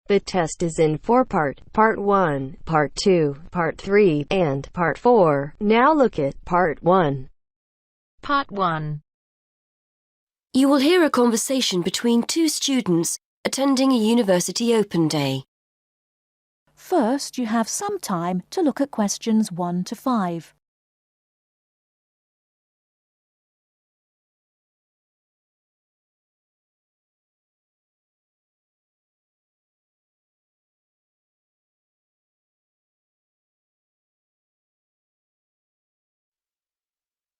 The test is in 4 parts, Part 1, Part 2, Part 3, and Part 4. Now look at Part 1. Part 1. You will hear a conversation between two students attending a university open day. First, you have some time to look at questions 1 to 5.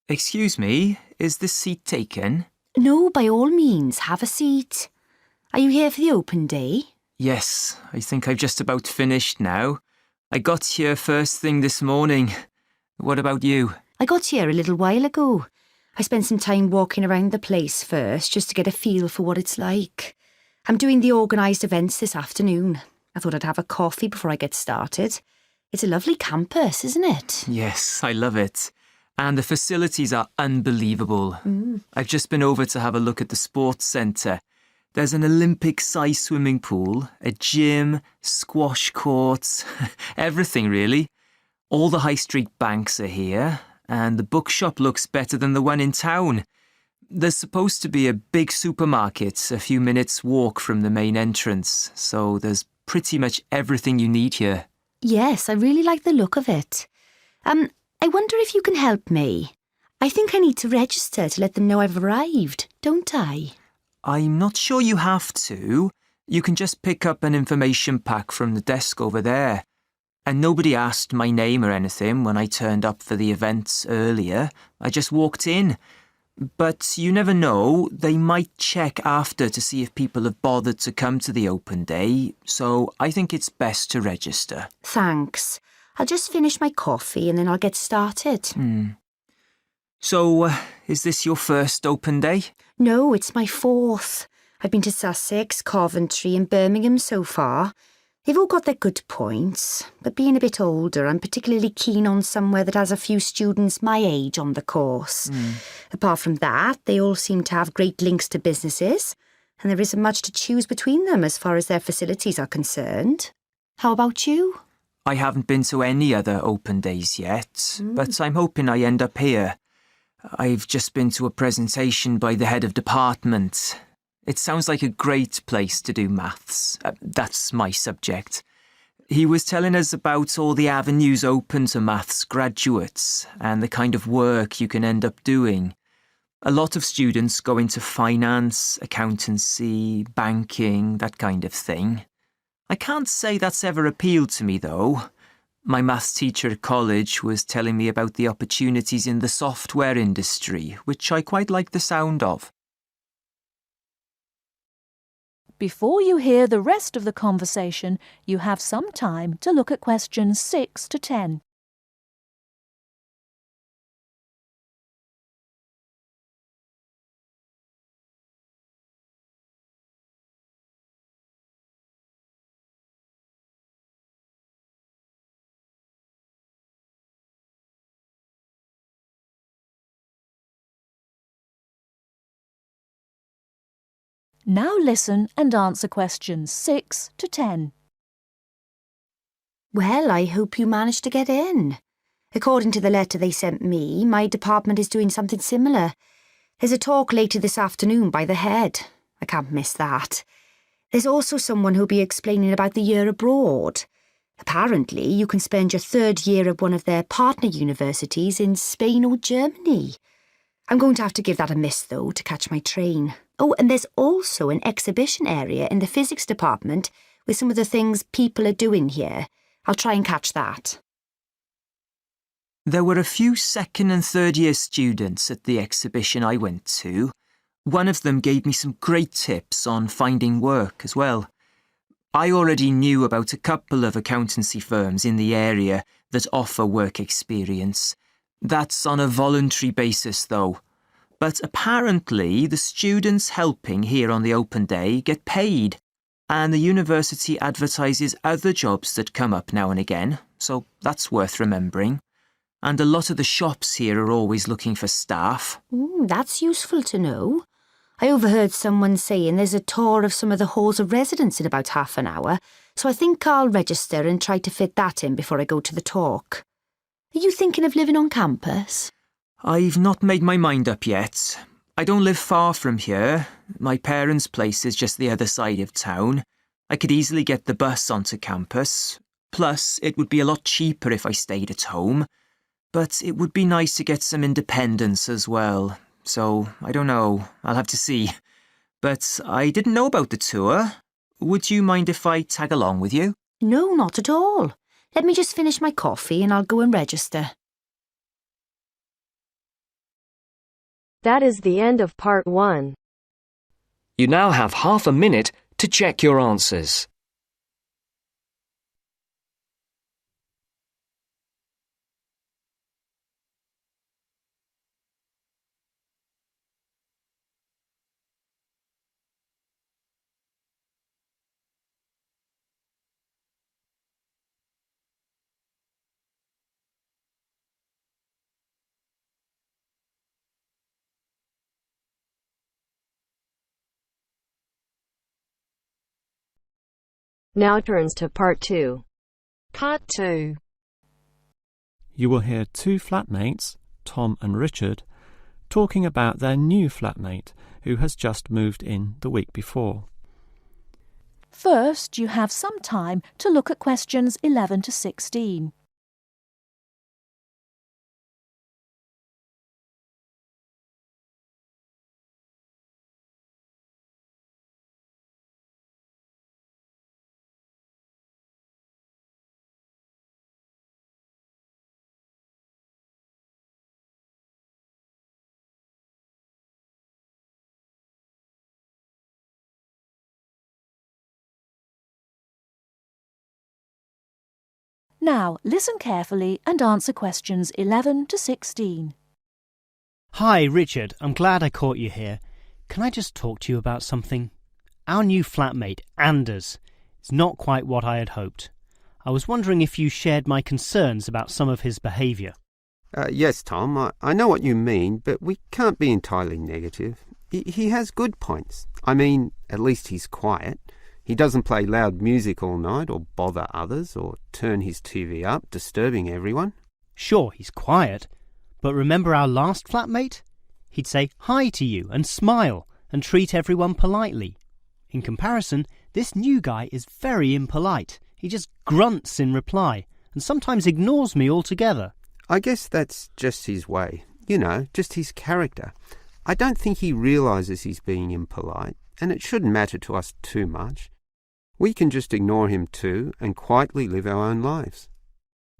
Excuse me, is this seat taken? No, by all means, have a seat. Are you here for the open day? Yes, I think I've just about finished now. I got here first thing this morning. What about you? I got here a little while ago. I spent some time walking around the place first, just to get a feel for what it's like. I'm doing the organised events this afternoon. I thought I'd have a coffee before I get started. It's a lovely campus, isn't it? Yes, I love it. And the facilities are unbelievable. I've just been over to have a look at the sports centre. There's an Olympic-sized swimming pool, a gym, squash courts, everything really. All the high street banks are here, and the bookshop looks better than the one in town. There's supposed to be a big supermarket a few minutes' walk from the main entrance, so there's pretty much everything you need here. Yes, I really like the look of it. I wonder if you can help me. I think I need to register to let them know I've arrived, don't I? I'm not sure you have to. You can just pick up an information pack from the desk over there. And nobody asked my name or anything when I turned up for the event earlier. I just walked in. But you never know, they might check after to see if people have bothered to come to the open day, so I think it's best to register. Thanks. I'll just finish my coffee and then I'll get started. So, is this your first open day? No, it's my 4th. I've been to Sussex, Coventry and Birmingham so far. They've all got their good points, but being a bit older, I'm particularly keen on somewhere that has a few students my age on the course. Apart from that, they all seem to have great links to businesses, and there isn't much to choose between them as far as their facilities are concerned. How about you? I haven't been to any other open days yet, but I'm hoping I end up here. I've just been to a presentation by the head of department. It sounds like a great place to do maths. That's my subject. He was telling us about all the avenues open to maths graduates and the kind of work you can end up doing. A lot of students go into finance, accountancy, banking, that kind of thing. I can't say that's ever appealed to me, though. My maths teacher at college was telling me about the opportunities in the software industry, which I quite like the sound of. Before you hear the rest of the conversation, you have some time to look at questions 6 to 10. Now listen and answer questions 6 to 10. Well, I hope you managed to get in. According to the letter they sent me, my department is doing something similar. There's a talk later this afternoon by the head. I can't miss that. There's also someone who'll be explaining about the year abroad. Apparently, you can spend your 3rd year at one of their partner universities in Spain or Germany. I'm going to have to give that a miss, though, to catch my train. Oh, and there's also an exhibition area in the physics department with some of the things people are doing here. I'll try and catch that. There were a few 2nd and 3rd year students at the exhibition I went to. One of them gave me some great tips on finding work as well. I already knew about a couple of accountancy firms in the area that offer work experience. That's on a voluntary basis, though. But apparently the students helping here on the open day get paid, and the university advertises other jobs that come up now and again, so that's worth remembering. And a lot of the shops here are always looking for staff. That's useful to know. I overheard someone saying there's a tour of some of the halls of residence in about half an hour, so I think I'll register and try to fit that in before I go to the talk. Are you thinking of living on campus? I've not made my mind up yet. I don't live far from here. My parents' place is just the other side of town. I could easily get the bus onto campus. Plus, it would be a lot cheaper if I stayed at home. But it would be nice to get some independence as well. So, I don't know. I'll have to see. But I didn't know about the tour. Would you mind if I tag along with you? No, not at all. Let me just finish my coffee and I'll go and register. That is the end of part 1. You now have half a minute to check your answers. Now turns to part 2. Part 2. You will hear two flatmates, Tom and Richard, talking about their new flatmate who has just moved in the week before. First, you have some time to look at questions 11 to 16. Now, listen carefully and answer questions 11 to 16. Hi, Richard. I'm glad I caught you here. Can I just talk to you about something? Our new flatmate, Anders, is not quite what I had hoped. I was wondering if you shared my concerns about some of his behaviour. Yes, Tom, I know what you mean, but we can't be entirely negative. He has good points. I mean, at least he's quiet. He doesn't play loud music all night or bother others or turn his TV up, disturbing everyone. Sure, he's quiet, but remember our last flatmate? He'd say hi to you and smile and treat everyone politely. In comparison, this new guy is very impolite. He just grunts in reply and sometimes ignores me altogether. I guess that's just his way. You know, just his character. I don't think he realises he's being impolite, and it shouldn't matter to us too much. We can just ignore him too and quietly live our own lives.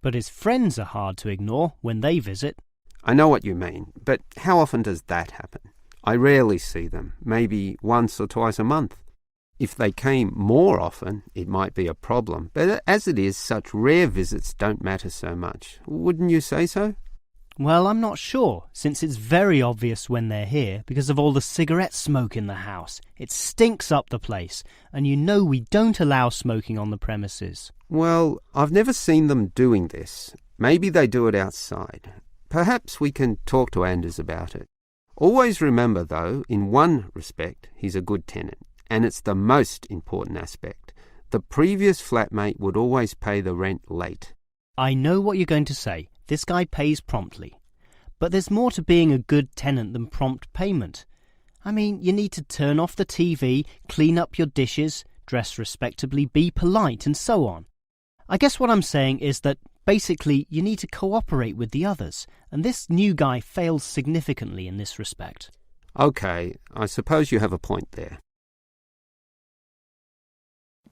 But his friends are hard to ignore when they visit. I know what you mean, but how often does that happen? I rarely see them, maybe once or twice a month. If they came more often, it might be a problem, but as it is, such rare visits don't matter so much. Wouldn't you say so? Well, I'm not sure, since it's very obvious when they're here because of all the cigarette smoke in the house. It stinks up the place, and you know we don't allow smoking on the premises. Well, I've never seen them doing this. Maybe they do it outside. Perhaps we can talk to Anders about it. Always remember, though, in one respect, he's a good tenant, and it's the most important aspect. The previous flatmate would always pay the rent late. I know what you're going to say. This guy pays promptly. But there's more to being a good tenant than prompt payment. I mean, you need to turn off the TV, clean up your dishes, dress respectably, be polite, and so on. I guess what I'm saying is that basically you need to cooperate with the others, and this new guy fails significantly in this respect. Okay, I suppose you have a point there.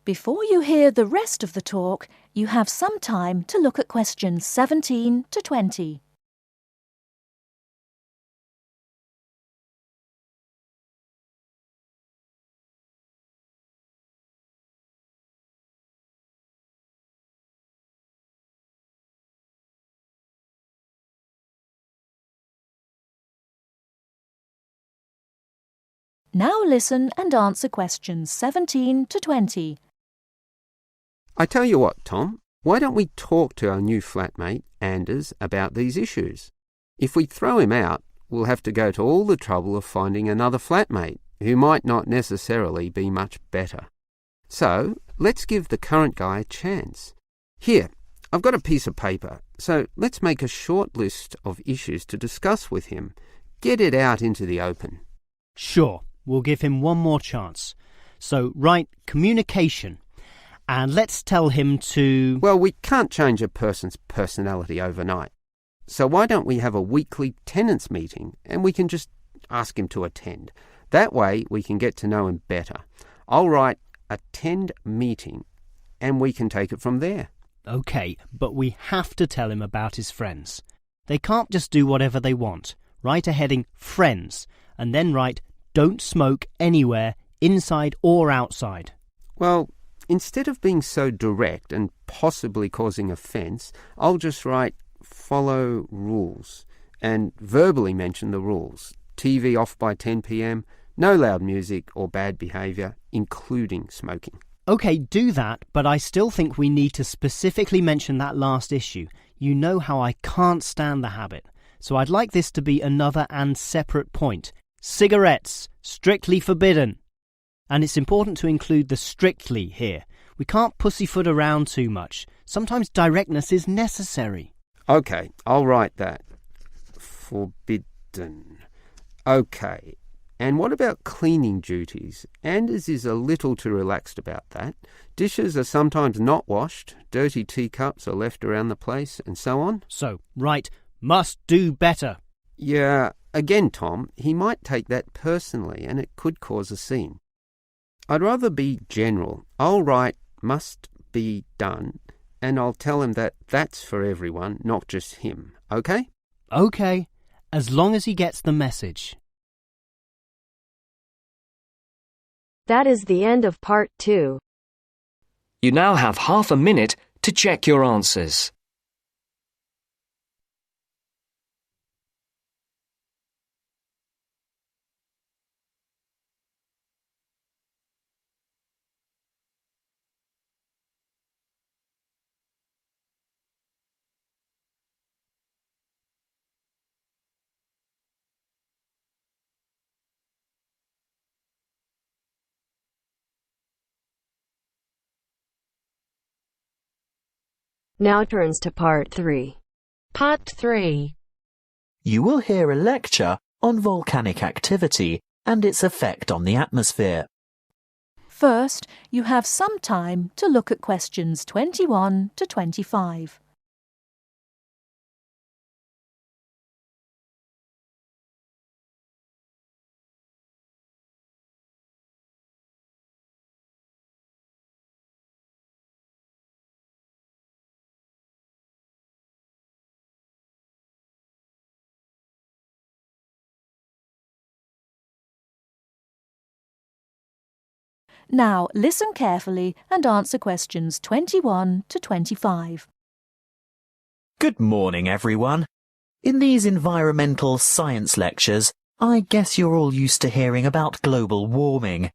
Before you hear the rest of the talk, you have some time to look at questions 17 to 20. Now listen and answer questions 17 to 20. I tell you what, Tom, why don't we talk to our new flatmate, Anders, about these issues? If we throw him out, we'll have to go to all the trouble of finding another flatmate, who might not necessarily be much better. So let's give the current guy a chance. Here, I've got a piece of paper, so let's make a short list of issues to discuss with him. Get it out into the open. Sure, we'll give him one more chance. So write communication, and let's tell him to... Well, we can't change a person's personality overnight. So why don't we have a weekly tenants meeting and we can just ask him to attend. That way we can get to know him better. I'll write attend meeting and we can take it from there. OK, but we have to tell him about his friends. They can't just do whatever they want. Write a heading friends and then write don't smoke anywhere, inside or outside. Well, instead of being so direct and possibly causing offence, I'll just write follow rules and verbally mention the rules. TV off by 10 p.m, no loud music or bad behaviour, including smoking. OK, do that, but I still think we need to specifically mention that last issue. You know how I can't stand the habit. So I'd like this to be another and separate point. Cigarettes, strictly forbidden. And it's important to include the strictly here. We can't pussyfoot around too much. Sometimes directness is necessary. OK, I'll write that. Forbidden. OK. And what about cleaning duties? Anders is a little too relaxed about that. Dishes are sometimes not washed, dirty teacups are left around the place, and so on. So, write, must do better. Yeah, again, Tom, he might take that personally and it could cause a scene. I'd rather be general. I'll write must be done and I'll tell him that that's for everyone, not just him. OK? OK, as long as he gets the message. That is the end of part 2. You now have half a minute to check your answers. Now turns to part 3. Part 3. You will hear a lecture on volcanic activity and its effect on the atmosphere. First, you have some time to look at questions 21 to 25. Now listen carefully and answer questions 21 to 25. Good morning, everyone. In these environmental science lectures, I guess you're all used to hearing about global warming.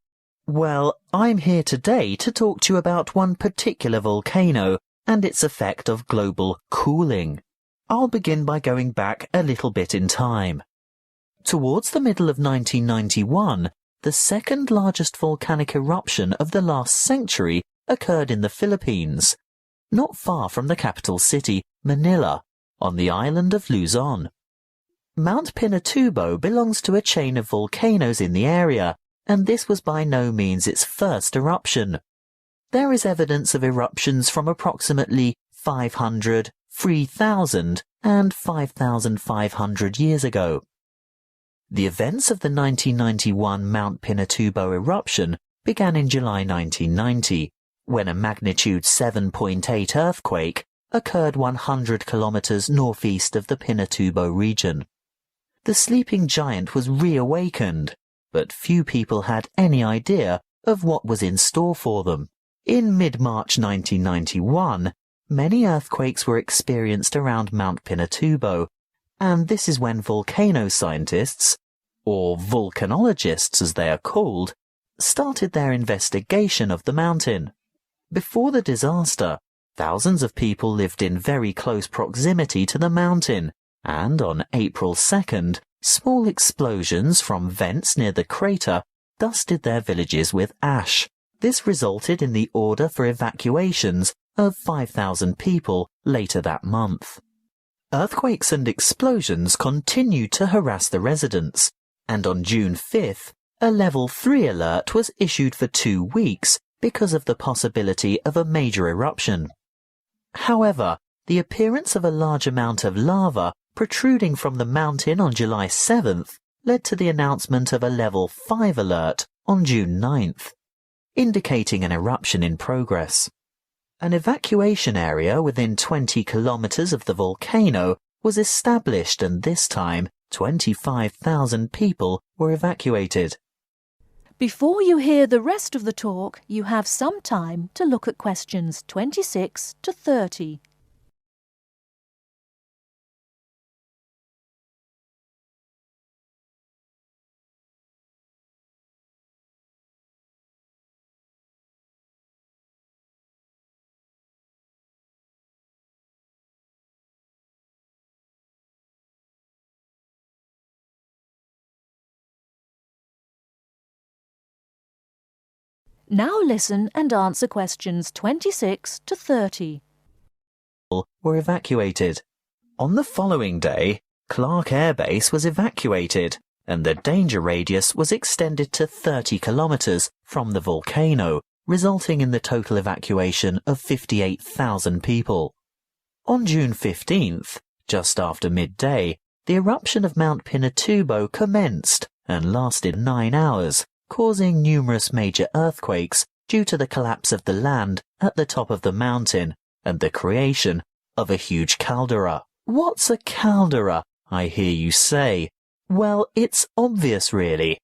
Well, I'm here today to talk to you about one particular volcano and its effect of global cooling. I'll begin by going back a little bit in time. Towards the middle of 1991, the second largest volcanic eruption of the last century occurred in the Philippines, not far from the capital city, Manila, on the island of Luzon. Mount Pinatubo belongs to a chain of volcanoes in the area, and this was by no means its first eruption. There is evidence of eruptions from approximately 500, 3,000 and 5,500 years ago. The events of the 1991 Mount Pinatubo eruption began in July 1990, when a magnitude 7.8 earthquake occurred 100 kilometers northeast of the Pinatubo region. The sleeping giant was reawakened, but few people had any idea of what was in store for them. In mid-March 1991, many earthquakes were experienced around Mount Pinatubo, and this is when volcano scientists, or volcanologists as they are called, started their investigation of the mountain. Before the disaster, thousands of people lived in very close proximity to the mountain, and on April 2nd, small explosions from vents near the crater dusted their villages with ash. This resulted in the order for evacuations of 5,000 people later that month. Earthquakes and explosions continued to harass the residents, and on June 5th, a Level 3 alert was issued for 2 weeks because of the possibility of a major eruption. However, the appearance of a large amount of lava protruding from the mountain on July 7th led to the announcement of a Level 5 alert on June 9th, indicating an eruption in progress. An evacuation area within 20 kilometers of the volcano was established, and this time 25,000 people were evacuated. Before you hear the rest of the talk, you have some time to look at questions 26 to 30. Now listen and answer questions 26 to 30. Were evacuated. On the following day, Clark Air Base was evacuated, and the danger radius was extended to 30 kilometers from the volcano, resulting in the total evacuation of 58,000 people. On June 15th, just after midday, the eruption of Mount Pinatubo commenced and lasted 9 hours, causing numerous major earthquakes due to the collapse of the land at the top of the mountain and the creation of a huge caldera. What's a caldera, I hear you say? Well, it's obvious really.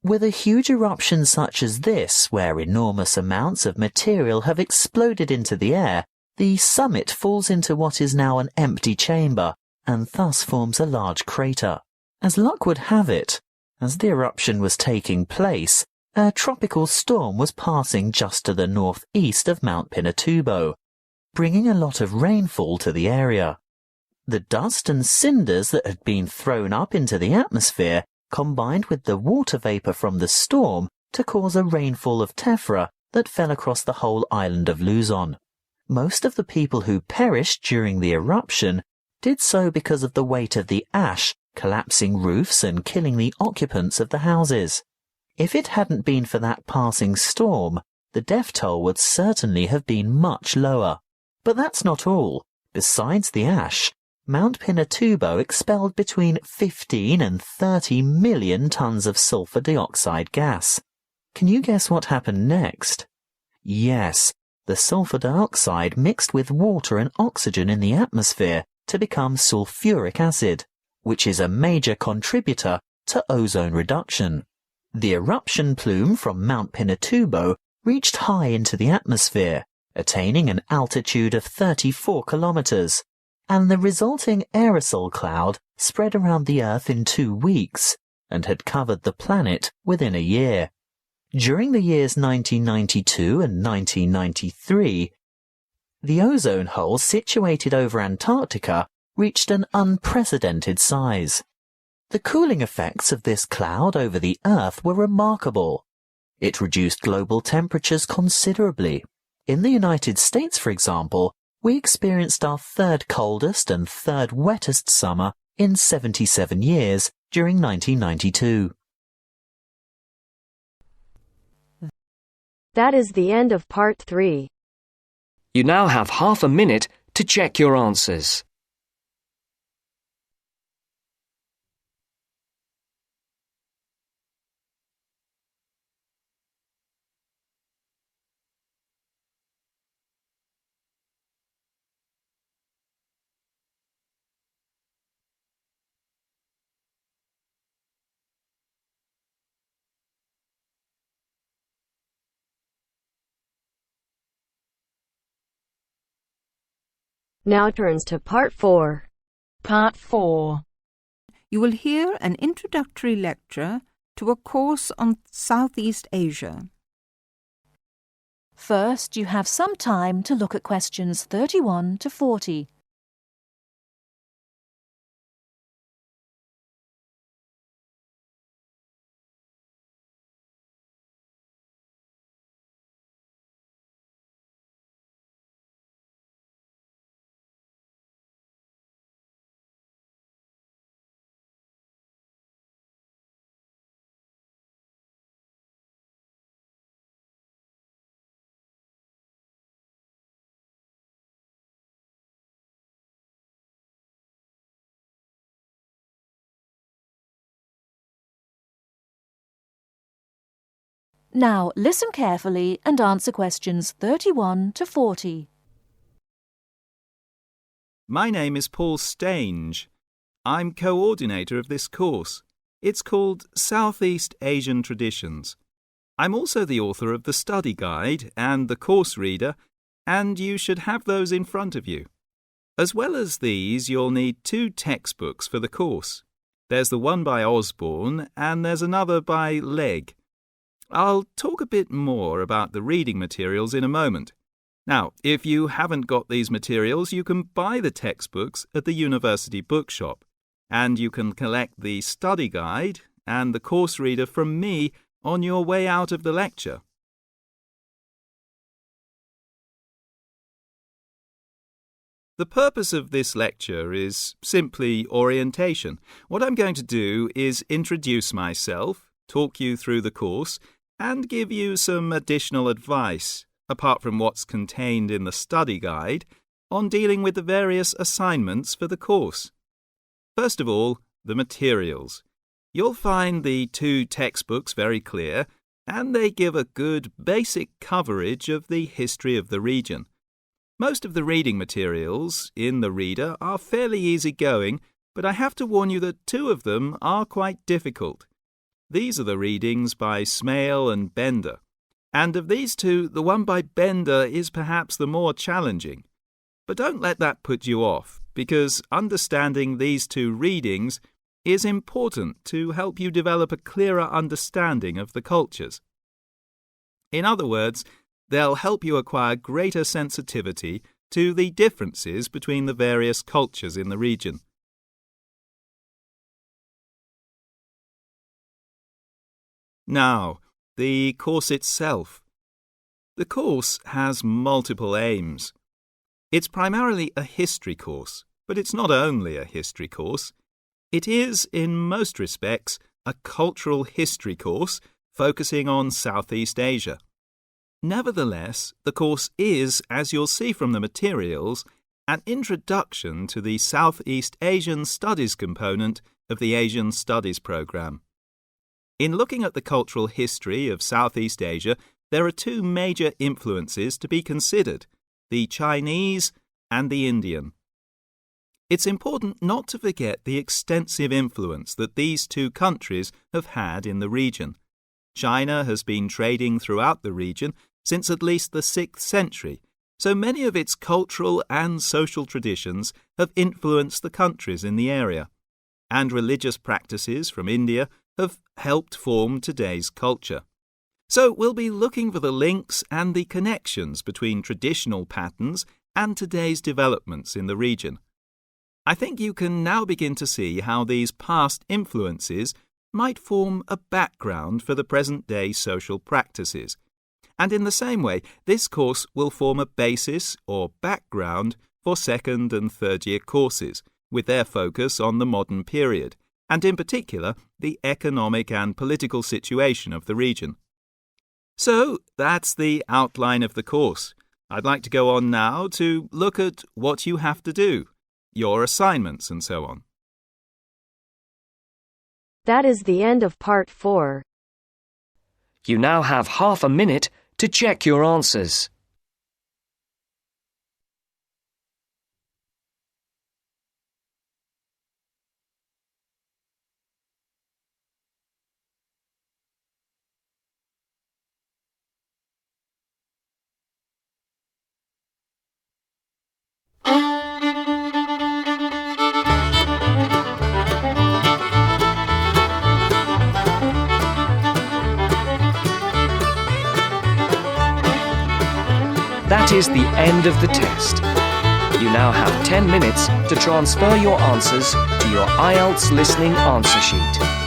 With a huge eruption such as this, where enormous amounts of material have exploded into the air, the summit falls into what is now an empty chamber and thus forms a large crater. As luck would have it, as the eruption was taking place, a tropical storm was passing just to the northeast of Mount Pinatubo, bringing a lot of rainfall to the area. The dust and cinders that had been thrown up into the atmosphere combined with the water vapor from the storm to cause a rainfall of tephra that fell across the whole island of Luzon. Most of the people who perished during the eruption did so because of the weight of the ash collapsing roofs and killing the occupants of the houses. If it hadn't been for that passing storm, the death toll would certainly have been much lower. But that's not all. Besides the ash, Mount Pinatubo expelled between 15 and 30 million tons of sulfur dioxide gas. Can you guess what happened next? Yes, the sulfur dioxide mixed with water and oxygen in the atmosphere to become sulfuric acid, which is a major contributor to ozone reduction. The eruption plume from Mount Pinatubo reached high into the atmosphere, attaining an altitude of 34 kilometers, and the resulting aerosol cloud spread around the Earth in 2 weeks and had covered the planet within a year. During the years 1992 and 1993, the ozone hole situated over Antarctica reached an unprecedented size. The cooling effects of this cloud over the Earth were remarkable. It reduced global temperatures considerably. In the United States, for example, we experienced our 3rd coldest and 3rd wettest summer in 77 years during 1992. That is the end of part 3. You now have half a minute to check your answers. Now turns to part 4. Part 4. You will hear an introductory lecture to a course on Southeast Asia. First, you have some time to look at questions 31 to 40. Now listen carefully and answer questions 31 to 40. My name is Paul Stange. I'm coordinator of this course. It's called Southeast Asian Traditions. I'm also the author of the study guide and the course reader, and you should have those in front of you. As well as these, you'll need 2 textbooks for the course. There's the one by Osborne and there's another by Legg. I'll talk a bit more about the reading materials in a moment. Now, if you haven't got these materials, you can buy the textbooks at the university bookshop, and you can collect the study guide and the course reader from me on your way out of the lecture. The purpose of this lecture is simply orientation. What I'm going to do is introduce myself, talk you through the course, and give you some additional advice, apart from what's contained in the study guide, on dealing with the various assignments for the course. First of all, the materials. You'll find the 2 textbooks very clear, and they give a good basic coverage of the history of the region. Most of the reading materials in the reader are fairly easy-going, but I have to warn you that 2 of them are quite difficult. These are the readings by Smale and Bender, and of these 2, the one by Bender is perhaps the more challenging. But don't let that put you off, because understanding these 2 readings is important to help you develop a clearer understanding of the cultures. In other words, they'll help you acquire greater sensitivity to the differences between the various cultures in the region. Now, the course itself. The course has multiple aims. It's primarily a history course, but it's not only a history course. It is, in most respects, a cultural history course focusing on Southeast Asia. Nevertheless, the course is, as you'll see from the materials, an introduction to the Southeast Asian Studies component of the Asian Studies program. In looking at the cultural history of Southeast Asia, there are 2 major influences to be considered, the Chinese and the Indian. It's important not to forget the extensive influence that these 2 countries have had in the region. China has been trading throughout the region since at least the 6th century, so many of its cultural and social traditions have influenced the countries in the area, and religious practices from India have helped form today's culture. So we'll be looking for the links and the connections between traditional patterns and today's developments in the region. I think you can now begin to see how these past influences might form a background for the present-day social practices. And in the same way, this course will form a basis or background for 2nd and 3rd year courses, with their focus on the modern period, and in particular, the economic and political situation of the region. So, that's the outline of the course. I'd like to go on now to look at what you have to do, your assignments and so on. That is the end of part 4. You now have half a minute to check your answers. That is the end of the test. You now have 10 minutes to transfer your answers to your IELTS listening answer sheet.